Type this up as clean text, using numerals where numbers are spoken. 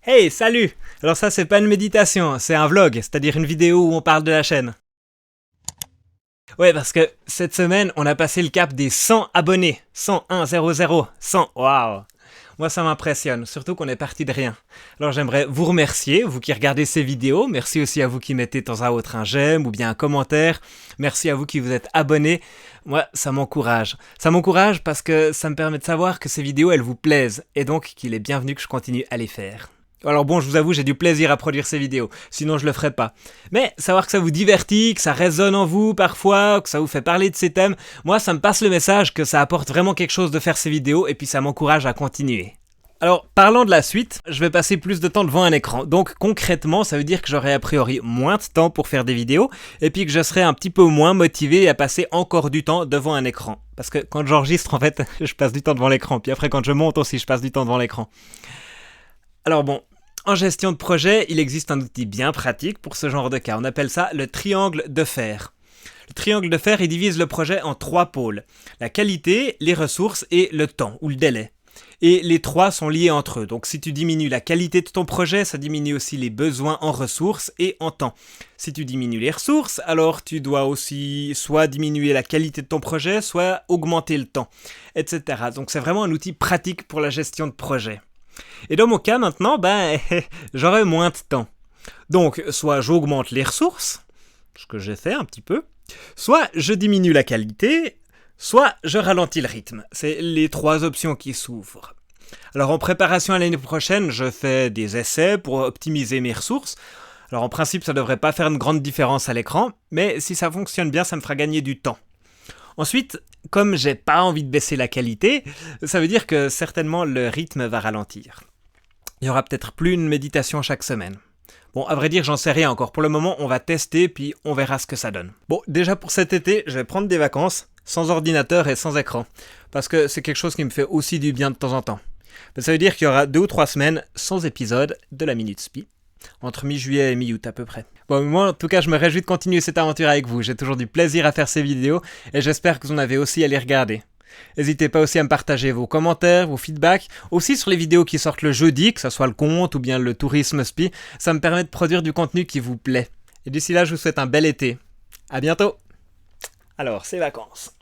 Hey, salut! Alors ça, c'est pas une méditation, c'est un vlog, c'est-à-dire une vidéo où on parle de la chaîne. Ouais, parce que cette semaine, on a passé le cap des 100 abonnés. 100, 1, 0, 0, 100, waouh! Moi, ça m'impressionne, surtout qu'on est parti de rien. Alors j'aimerais vous remercier, vous qui regardez ces vidéos. Merci aussi à vous qui mettez de temps à autre un j'aime ou bien un commentaire. Merci à vous qui vous êtes abonnés. Moi, ça m'encourage. Ça m'encourage parce que ça me permet de savoir que ces vidéos, elles vous plaisent. Et donc qu'il est bienvenu que je continue à les faire. Alors bon, je vous avoue, j'ai du plaisir à produire ces vidéos, sinon je le ferais pas. Mais savoir que ça vous divertit, que ça résonne en vous parfois, que ça vous fait parler de ces thèmes, moi ça me passe le message que ça apporte vraiment quelque chose de faire ces vidéos et puis ça m'encourage à continuer. Alors, parlant de la suite, je vais passer plus de temps devant un écran. Donc concrètement, ça veut dire que j'aurai a priori moins de temps pour faire des vidéos et puis que je serai un petit peu moins motivé à passer encore du temps devant un écran. Parce que quand j'enregistre, en fait, je passe du temps devant l'écran. Puis après, quand je monte aussi, je passe du temps devant l'écran. Alors bon, en gestion de projet, il existe un outil bien pratique pour ce genre de cas. On appelle ça le triangle de fer. Le triangle de fer, il divise le projet en 3 pôles. La qualité, les ressources et le temps ou le délai. Et les 3 sont liés entre eux. Donc si tu diminues la qualité de ton projet, ça diminue aussi les besoins en ressources et en temps. Si tu diminues les ressources, alors tu dois aussi soit diminuer la qualité de ton projet, soit augmenter le temps, etc. Donc c'est vraiment un outil pratique pour la gestion de projet. Et dans mon cas maintenant, j'aurai moins de temps. Donc, soit j'augmente les ressources, ce que j'ai fait un petit peu, soit je diminue la qualité, soit je ralentis le rythme. C'est les 3 options qui s'ouvrent. Alors en préparation à l'année prochaine, je fais des essais pour optimiser mes ressources. Alors en principe, ça ne devrait pas faire une grande différence à l'écran, mais si ça fonctionne bien, ça me fera gagner du temps. Ensuite, comme j'ai pas envie de baisser la qualité, ça veut dire que certainement le rythme va ralentir. Il y aura peut-être plus une méditation chaque semaine. Bon, à vrai dire, j'en sais rien encore. Pour le moment, on va tester, puis on verra ce que ça donne. Bon, déjà pour cet été, je vais prendre des vacances, sans ordinateur et sans écran. Parce que c'est quelque chose qui me fait aussi du bien de temps en temps. Mais ça veut dire qu'il y aura 2 ou 3 semaines sans épisode de la Minute Spi. Entre mi-juillet et mi-août à peu près. Bon, moi en tout cas je me réjouis de continuer cette aventure avec vous, j'ai toujours du plaisir à faire ces vidéos et j'espère que vous en avez aussi à les regarder. N'hésitez pas aussi à me partager vos commentaires, vos feedbacks, aussi sur les vidéos qui sortent le jeudi, que ce soit le compte ou bien le tourisme spi, ça me permet de produire du contenu qui vous plaît. Et d'ici là je vous souhaite un bel été. À bientôt. Alors, c'est vacances.